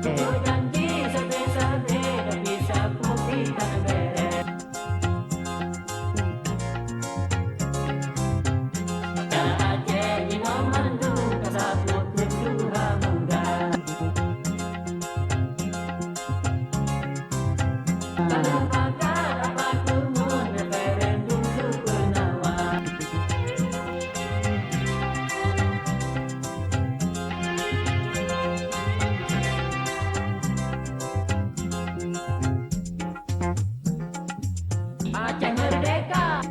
janji sabe-sabe tapi sapu kita beres. Ya Aceh dino mandu kasaput dua muda. Kalau pakar apa kumun referendum dulu penawan. Aceh merdeka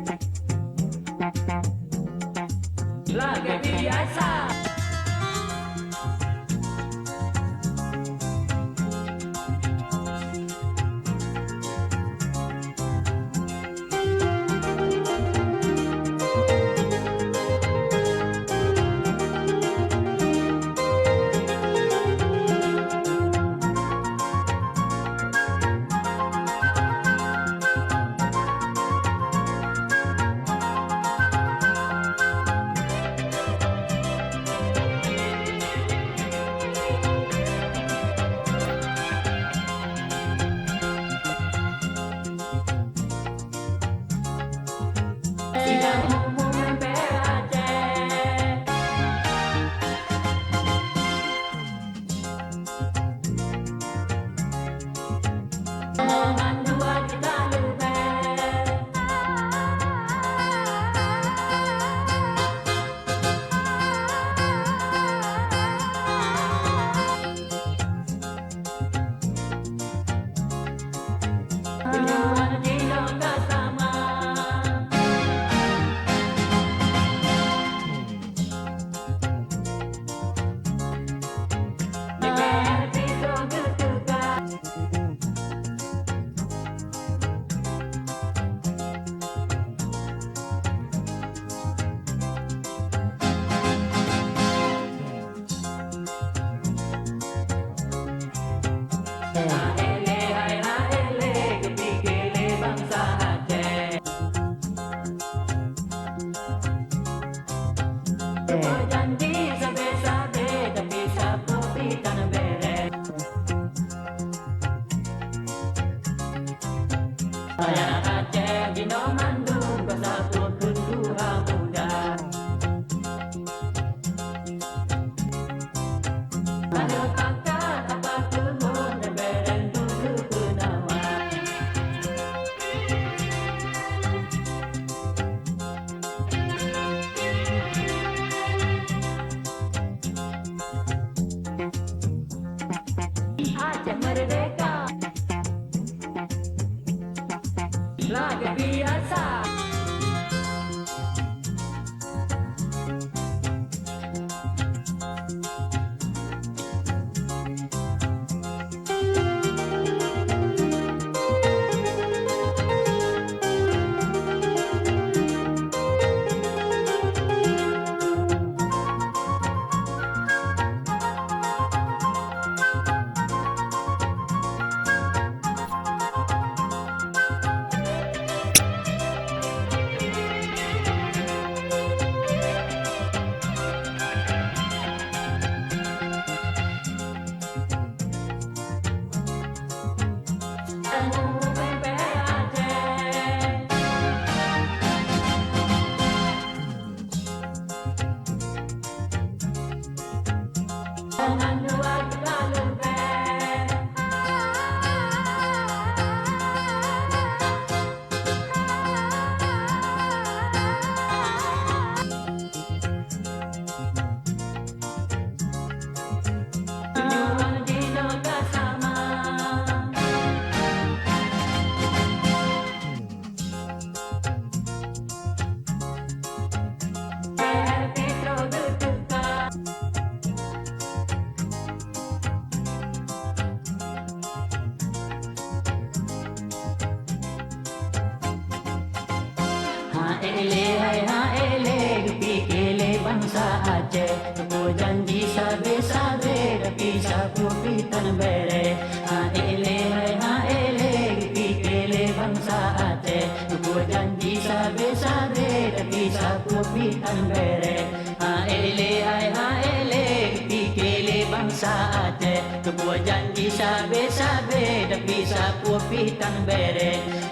lagi biasa. Sidang umum MPR Aceh. Omongan dua kita lebih. Tujuan tidak sama. Janji sabe-sabe tapi sapu kita beres. Saya Aceh dino mandu kasaput dua muda. Ada pakar apa kumun referendum dulu penawan. Aceh merdeka lagi biasa. Pikirlah bangsa Aceh, aku janji sabe-sabe tapi sapu pitan bere. Pikirlah bangsa Aceh, aku janji sabe-sabe tapi sapu pitan bere. Pikirlah bangsa bangsa Aceh. Tu buat janji sabe-sabe tapi sapu pitang beret.